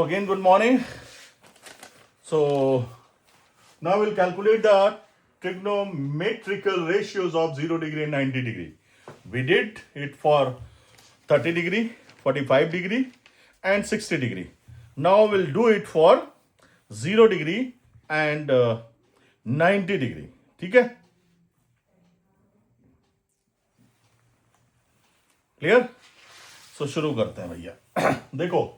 Again, good morning. So now we'll calculate the trigonometrical ratios of 0 degree and 90 degree. We did it for 30 degree, 45 degree and 60 degree. Now we'll do it for 0 degree and 90 degree. ठीक है? Clear? सो शुरू करते हैं भैया. देखो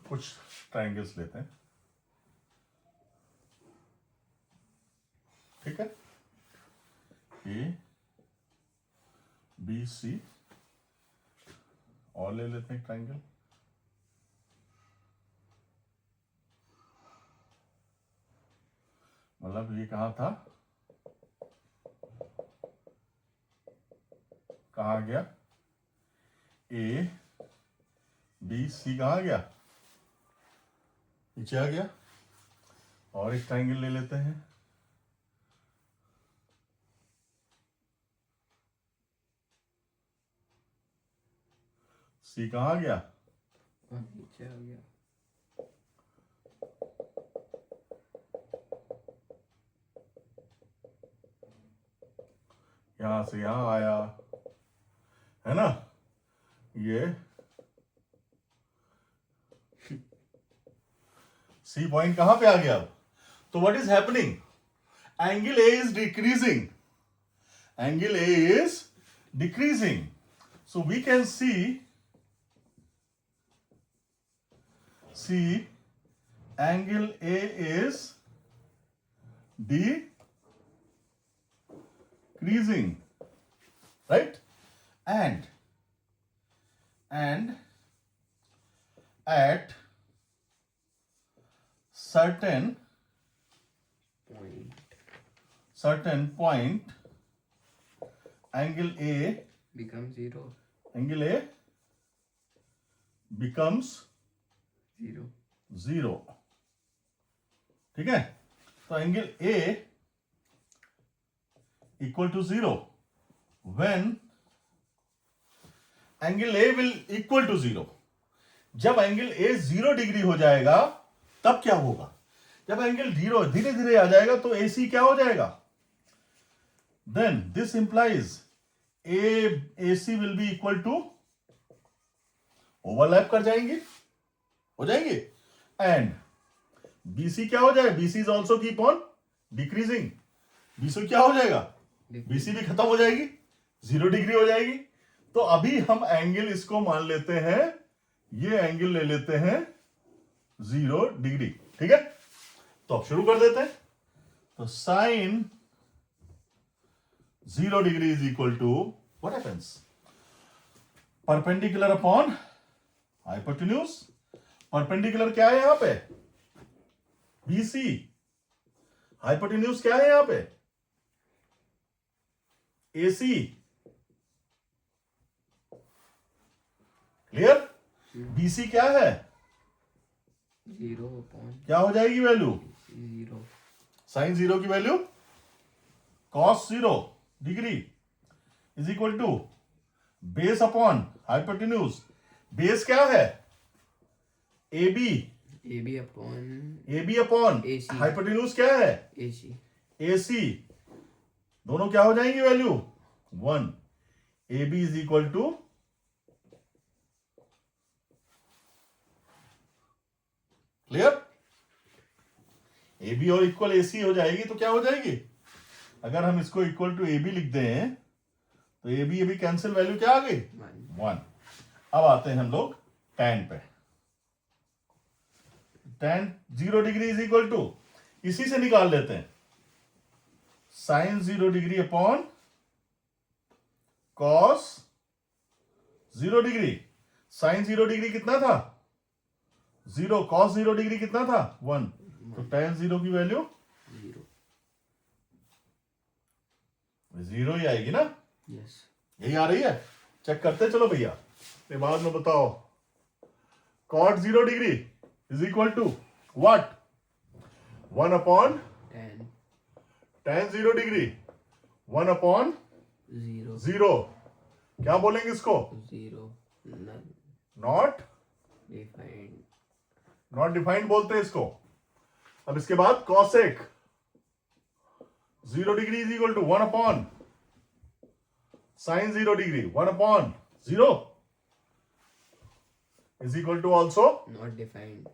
कुछ triangles लेते हैं. ठीक है, ए बी सी और ले लेते हैं ट्रायंगल. मतलब ये कहाँ था, कहाँ गया, ए बी सी कहाँ गया, नीचे आ गया. और एक ट्रायंगल ले लेते हैं. सी कहाँ गया, नीचे आ गया. यहां से यहां आया है ना. ये सी पॉइंट कहां पे आ गया अब. तो what is happening, angle A is decreasing, angle A is decreasing. So we can see angle A is decreasing, right? And at certain point angle A becomes zero. becomes zero. ठीक है, तो angle A equal to 0 when angle A will equal to 0. जब angle A 0 degree हो जाएगा तब क्या होगा, जब एंगल 0 धीरे धीरे आ जाएगा तो ए सी क्या हो जाएगा. Then this implies A C will be equal to, overlap कर जाएंगे, हो जाएंगे. एंड बीसी क्या हो जाएगा, BC is also keep on decreasing. BC क्या हो जाएगा, बीसी भी खत्म हो जाएगी, 0 डिग्री हो जाएगी. तो अभी हम एंगल इसको मान लेते हैं, ये एंगल ले लेते हैं 0 डिग्री. ठीक है, तो अब शुरू कर देते हैं. तो sine 0 degree is equal to what happens, perpendicular upon hypotenuse. Perpendicular क्या है यहां पे, BC. हाइपोटेन्यूज क्या है यहां पे, AC. क्लियर. BC क्या है, 0 upon क्या हो जाएगी वैल्यू, 0. साइन 0 की value cos 0 degree is equal to base upon hypotenuse. Base क्या है, AB अपॉन AC. हाइपोटेन्यूज क्या है, AC. दोनों क्या हो जाएंगी value 1. AB is equal to clear. AB और इक्वल AC हो जाएगी तो क्या हो जाएगी, अगर हम इसको इक्वल टू AB लिख दें तो AB कैंसिल, वैल्यू क्या आ गई 1. अब आते हैं हम लोग tan पे. tan 0 degree is equal to, इसी से निकाल लेते हैं, sine 0 degree upon cos 0 degree. Sine 0 degree कितना था 0, कॉस 0 डिग्री कितना था 1. तो tan 0 की वैल्यू 0 ही आएगी ना. Yes. यही आ रही है, चेक करते चलो भैया, फिर बाद में बताओ. cot 0 degree is equal to what, 1 upon tan 0 degree, 1 upon 0. क्या बोलेंगे इसको, 0. Not defined. नॉट डिफाइंड बोलते हैं इसको। अब इसके बाद cosec 0 degree is equal to 1 upon sine 0 degree 1 upon 0 is equal to also, not defined.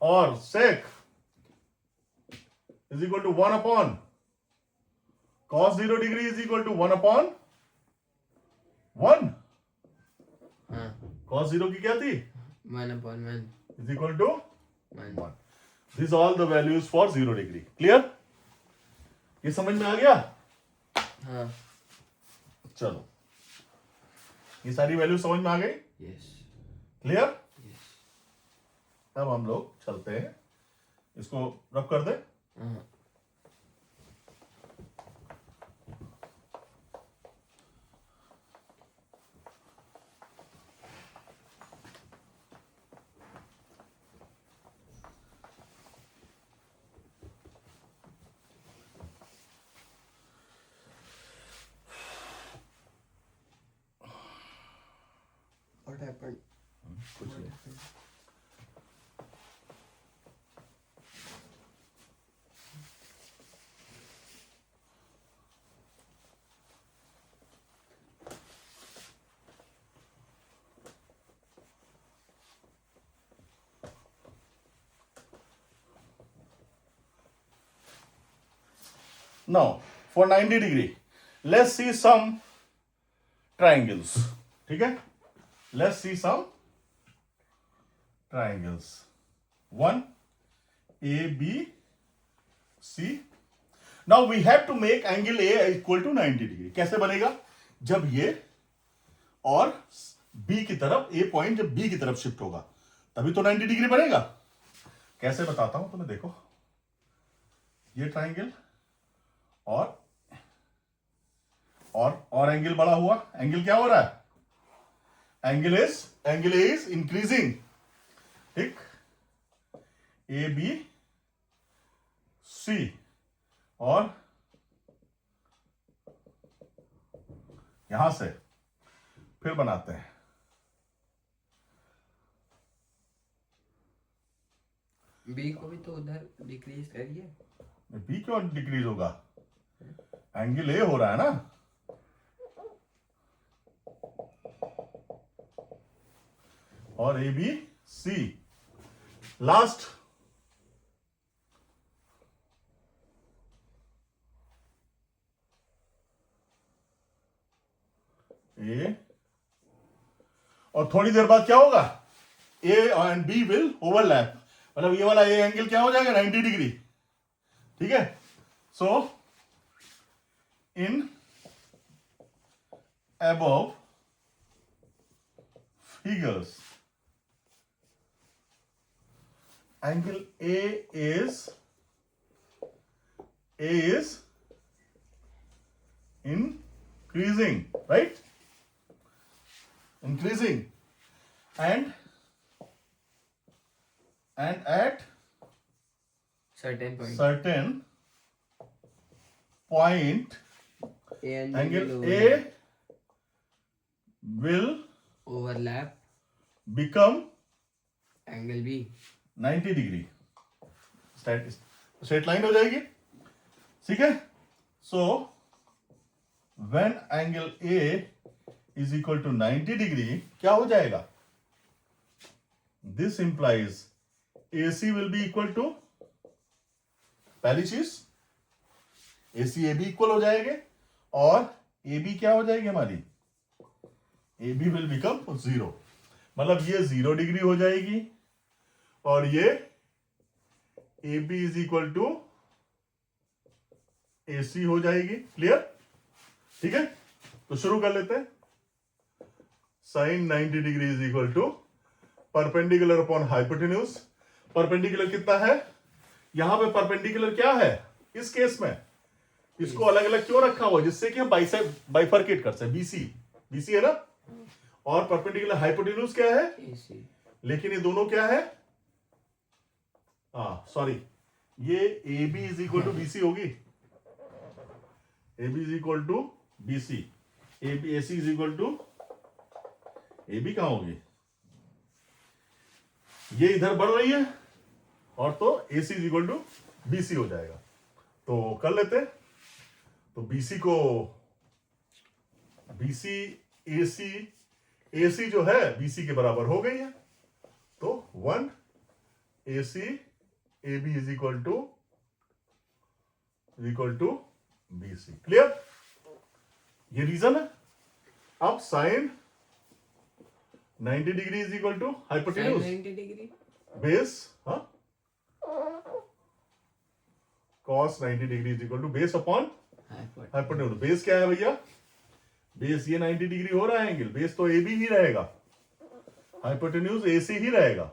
और sec is equal to 1 upon cos 0 degree is equal to 1 upon 1। हाँ, cos 0 की क्या थी? 1/1 is equal to 1। 1। This all the values for 0 degree. Clear? ये समझ में आ गया? हाँ, चलो, ये सारी वैल्यू समझ में आ गई? Yes clear? यस। अब हम लोग चलते हैं, इसको रब कर दे। हाँ, what happened? कुछ What नहीं। happened? Now, for 90 degree, let's see some triangles. ठीक है? Let's see some triangles. One, A, B, C. Now we have to make angle A equal to 90 degree. कैसे बनेगा? जब ये और B की तरफ, A पॉइंट जब B की तरफ शिफ्ट होगा तभी तो 90 डिग्री बनेगा। कैसे बताता हूं तुम्हें, देखो ये ट्राइंगल और एंगल बड़ा हुआ। एंगल क्या हो रहा है? Angle is increasing. ठीक, ए बी सी, और यहां से फिर बनाते हैं। बी को भी तो उधर डिक्रीज करिए। बी क्यों डिक्रीज होगा? एंगल ए हो रहा है ना, और ए बी सी। लास्ट ए, और थोड़ी देर बाद क्या होगा? A and B will overlap, मतलब ये वाला ए एंगल क्या हो जाएगा? 90 डिग्री। ठीक है? सो इन above figures, angle A is increasing, right? Increasing, and at certain point certain point A and B angle will A will overlap become angle B। 90 degree. Straight line हो जाएगी। ठीक है? So when angle A is equal to 90 degree क्या हो जाएगा? This implies AC will be equal to, पहली चीज AC AB equal हो जाएंगे, और AB क्या हो जाएगी हमारी? AB विल बिकम 0, मतलब ये 0 डिग्री हो जाएगी, और ये AB is equal to AC हो जाएगी। क्लियर? ठीक है, तो शुरू कर लेते हैं। Sine 90 degree is equal to perpendicular upon hypotenuse. Perpendicular कितना है? यहां पे परपेंडिकुलर क्या है इस केस में? इसको अलग अलग क्यों रखा हुआ? जिससे कि हम बाइफरकेट कर सके। BC है ना, और परपेंडिकुलर हाइपोटेन्यूज क्या है? AC। लेकिन ये दोनों क्या है? सॉरी, ये AB is equal to BC होगी। AB is equal to BC, AC is equal to A B कहां होगी, ये इधर बढ़ रही है और तो A C is equal to B C हो जाएगा। तो कर लेते हैं। तो बीसी को बीसी ए सी जो है बीसी के बराबर हो गई है। तो 1 A C A B is equal to B C. Clear, ये रीजन है। अब sine 90 degree is equal to hypotenuse 90 degree base, हाँ, cos 90 degree is equal to base upon hypotenuse. Base क्या है भैया, बेस ये 90 डिग्री हो रहा है एंगल, बेस तो ए बी ही रहेगा, हाइपोटेन्यूज ए सी ही रहेगा।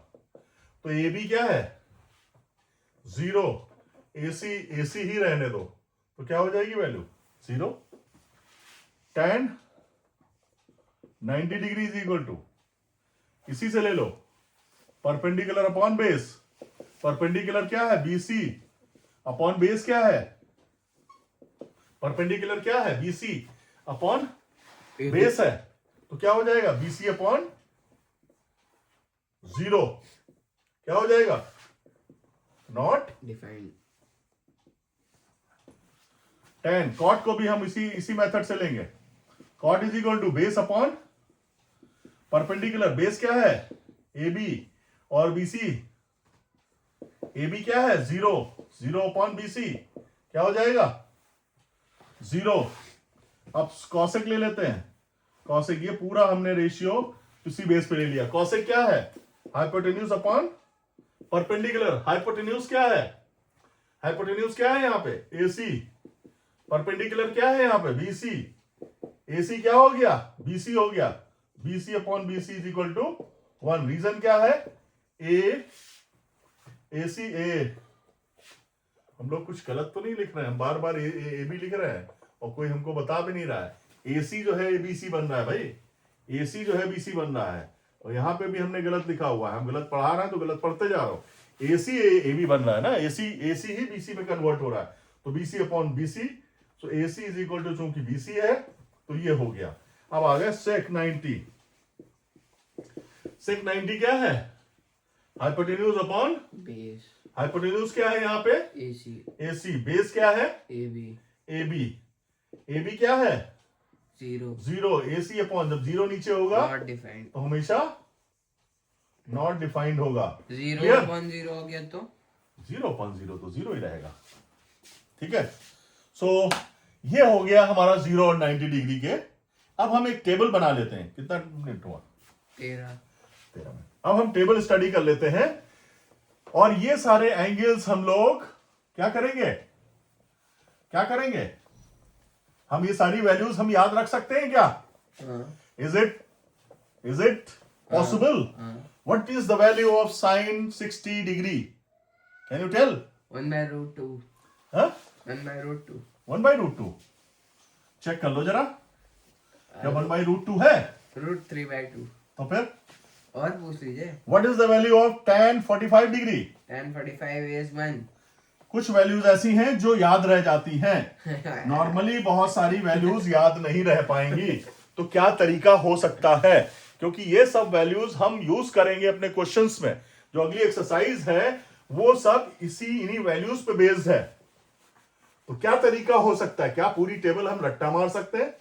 तो ए बी क्या है 0, ए सी ही रहने दो, तो क्या हो जाएगी value 0। tan 90 degree is equal to, इसी से ले लो, परपेंडिकुलर अपॉन बेस। परपेंडिकुलर क्या है बीसी अपॉन बेस क्या है, परपेंडिकुलर क्या है बीसी अपॉन बेस है, तो क्या हो जाएगा बीसी अपॉन 0 क्या हो जाएगा, नॉट डिफाइंड। tan cot को भी हम इसी मेथड से लेंगे। cot is equal to base upon perpendicular. Base क्या है ए बी और बीसी, ए बी क्या है 0 अपॉन बीसी क्या हो जाएगा 0। अब कॉसेक ले लेते हैं। कॉसेक ये पूरा हमने रेशियो इसी बेस पे ले लिया। कॉसेक क्या है हाइपोटेन्यूज अपॉन परपेंडिकुलर। हाइपोटेन्यूज क्या है, हाइपोटेन्यूज क्या है यहाँ पे AC, परपेंडिकुलर क्या है यहाँ पे BC, AC क्या हो गया BC हो गया, BC upon BC is equal to 1। Reason क्या है AC A, हम लोग कुछ गलत तो नहीं लिख रहे हैं, हम बार बार ए बी लिख रहे हैं और कोई हमको बता भी नहीं रहा है। AC जो है ABC बन रहा है भाई, AC जो है BC बन रहा है, और यहाँ पे भी हमने गलत लिखा हुआ है, हम गलत पढ़ा रहे हैं तो गलत पढ़ते जा रहा हूँ। AC AB बन रहा है ना, AC ही BC में कन्वर्ट हो रहा है, तो BC अपॉन BC, तो AC इज इक्वल टू चूंकि BC है तो ये हो गया। अब आ गया sec 90। sec 90 क्या है हाइपोटेन्यूज अपॉन बेस, हाइपोटेन्यूज क्या है यहाँ पे AC, बेस क्या है AB क्या है 0, AC अपॉन, जब 0 नीचे होगा नॉट डिफाइंड, तो हमेशा नॉट डिफाइंड होगा। 0 अपॉन 0 हो गया तो 0 अपॉन 0 तो 0 ही रहेगा। ठीक है, सो ये हो गया हमारा 0 और 90 डिग्री के। अब हम एक टेबल बना लेते हैं। कितना मिनट हुआ 13 मिनट। अब हम टेबल स्टडी कर लेते हैं और ये सारे एंगल्स हम लोग क्या करेंगे हम ये सारी वैल्यूज हम याद रख सकते हैं क्या, is it possible. What is the value of sine 60 degree, can you tell. 1/√2, हाँ 1/√2, 1/√2 चेक कर लो जरा, क्या 1/√2 है, √3/2। तो फिर और पूछ लीजिए। What is the value of tan 45 degree. tan 45 is 1। कुछ वैल्यूज ऐसी हैं जो याद रह जाती हैं, नॉर्मली बहुत सारी वैल्यूज याद नहीं रह पाएंगी। तो क्या तरीका हो सकता है, क्योंकि ये सब वैल्यूज हम यूज करेंगे अपने क्वेश्चंस में। जो अगली एक्सरसाइज है वो सब इन्हीं वैल्यूज पे बेस्ड है। तो क्या तरीका हो सकता है, क्या पूरी टेबल हम रट्टा मार सकते हैं,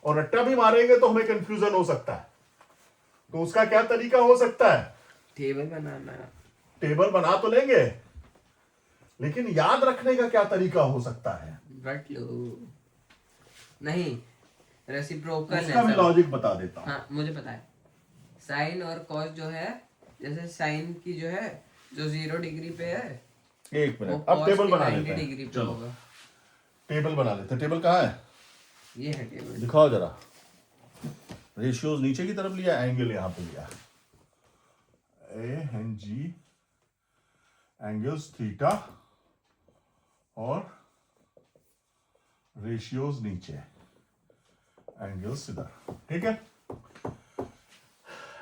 और रट्टा भी मारेंगे तो हमें कंफ्यूजन हो सकता है। तो उसका क्या तरीका हो सकता है, टेबल बनाना, टेबल बना तो लेंगे लेकिन याद रखने का क्या तरीका हो सकता है, रट लो। नहीं, रेसिप्रोकल उसका भी लॉजिक बता देता हूं। हाँ मुझे पता है। साइन और कॉस जो है, जैसे साइन की जो है जो 0 डिग्री पे है, एक वो मिनट, अब cos टेबल की बना 90 लेते डिग्री हैं। पे चलो होगा। टेबल बना लेते हैं। टेबल कहाँ है, ये है टेबल। दिखाओ जरा। रेशियोज नीचे की तरफ लिया, एंगल यहां पे लिया, A and G angles theta और रेशियोज नीचे, एंगल्स इधर। ठीक है,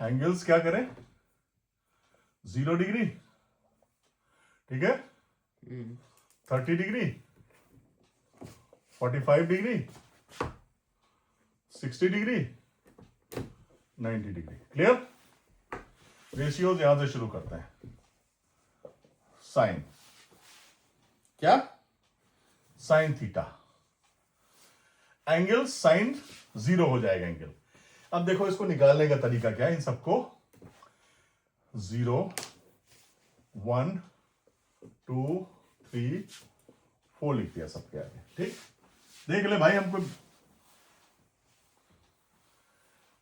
एंगल्स क्या करें 0 डिग्री, ठीक है 30 degree, 45 degree, 60 degree, 90 degree. Clear? Ratios यहां से शुरू करते हैं। साइन, क्या? Sine theta. एंगल साइन 0 हो जाएगा एंगल। अब देखो इसको निकालने का तरीका क्या है, इन सबको 0 1 2 3 4 लिख दिया सबके आगे। ठीक, देख ले भाई हमको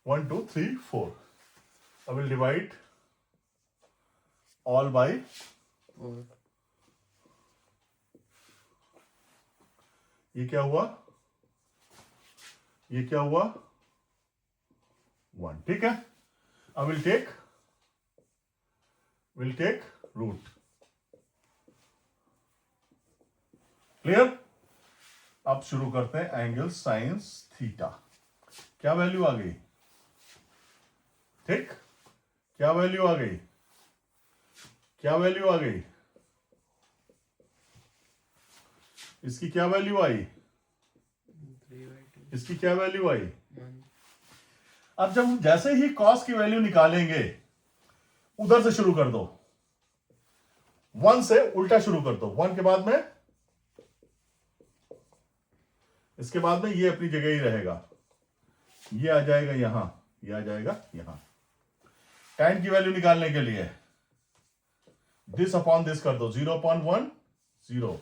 1 2 3 4। अब विल डिवाइड ऑल बाय और ये क्या हुआ, ये क्या हुआ 1। ठीक है, अब विल टेक रूट। क्लियर? अब शुरू करते हैं एंगल साइंस थीटा। क्या वैल्यू आ गई? ठीक, क्या वैल्यू आ गई? क्या वैल्यू आ गई? इसकी क्या वैल्यू आई? 3/2 इसकी क्या वैल्यू आई? 1। अब जब हम जैसे ही कॉस की वैल्यू निकालेंगे उधर से शुरू कर दो, 1 से उल्टा शुरू कर दो। 1 के बाद में, इसके बाद में ये अपनी जगह ही रहेगा, ये आ जाएगा यहां, ये आ जाएगा यहां। tan की वैल्यू निकालने के लिए दिस अपॉन दिस कर दो, 0/1 0,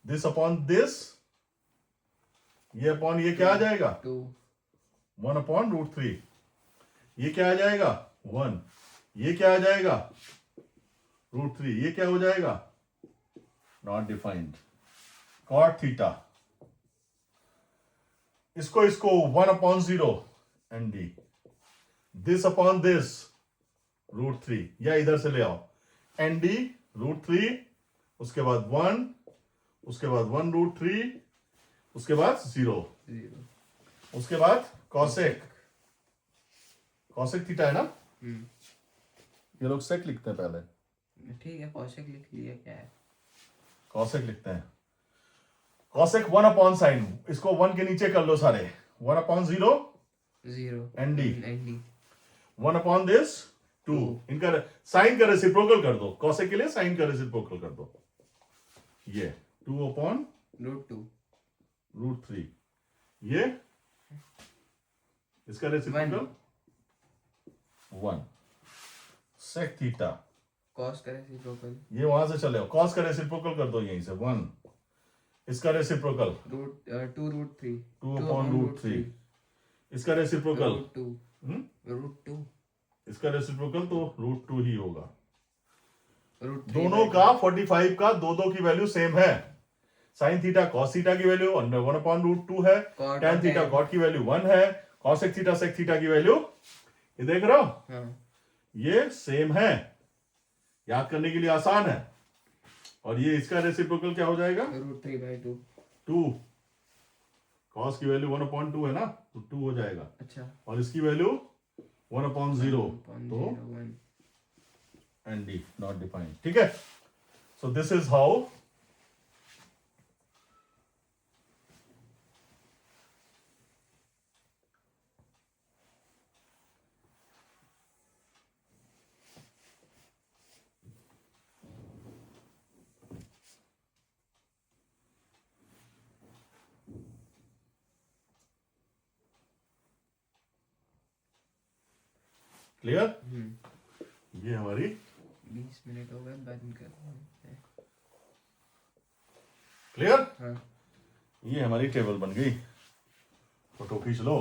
दिस अपॉन दिस, ये अपॉन ये क्या आ जाएगा 2 1/√3, ये क्या आ जाएगा 1, ये क्या आ जाएगा √3, ये क्या हो जाएगा नॉट डिफाइंड। cot थीटा, इसको 1/0 ND, दिस अपॉन दिस √3, या इधर से ले आओ ND √3, उसके बाद 1, उसके बाद 1√3, उसके बाद 0, 0। उसके बाद कॉसेक थीटा है ना। ये लोग सेक लिखते हैं पहले, ठीक है, कौशिक लिख लिया, क्या है कॉसेक लिखते हैं। कॉसेक 1/sin, इसको 1 के नीचे कर लो सारे, 1/0 0 ND, ND 1 this 2, इनका साइन का रेसिप्रोकल कर दो, कॉसेक के लिए साइन का रेसिप्रोकल कर दो, ये 2/√3, √2 ये इसका रेसिप्रोकल 1। सेक थीटा, कॉस का रेसिप्रोकल ये वहां से चले, कॉस का रेसिप्रोकल कर दो यहीं से 1, इसका रेसिप्रोकल 2√3, 2/√3, इसका रेसिप्रोकल √2 इसका रेसिप्रोकल तो √2 ही होगा। √3 दोनों का 45 का दो की वैल्यू सेम है। साइन थीटा कॉस थीटा की वैल्यू 1/√2 है, Cot tan theta tan। Cot की वैल्यू 1 है, कॉसेक थीटा सेक थीटा की वैल्यू, ये देख रहे हो, हाँ, ये सेम है, याद करने के लिए आसान है। और ये इसका रेसिप्रोकल क्या हो जाएगा √3/2। 2, कॉस की वैल्यू 1/2 है ना, तो 2 हो जाएगा, अच्छा, और इसकी वैल्यू 1/0, तो 1/01। ND not defined. ठीक है, so this is how clear. ये हमारी 20 मिनट हो गए, बंद कर देते हैं। क्लियर, हाँ, ये हमारी टेबल बन गई, फोटो खींच लो।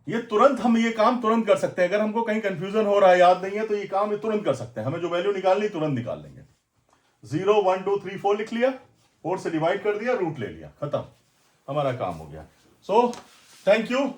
ये तुरंत हम ये काम तुरंत कर सकते हैं, अगर हमको कहीं कंफ्यूजन हो रहा है, याद नहीं है, तो ये काम ये तुरंत कर सकते हैं। हमें जो वैल्यू निकालनी तुरंत निकाल लेंगे। 0 1 2 3 4 लिख लिया, 4 से डिवाइड कर दिया, रूट ले लिया, खत्म, हमारा काम हो गया। So thank you.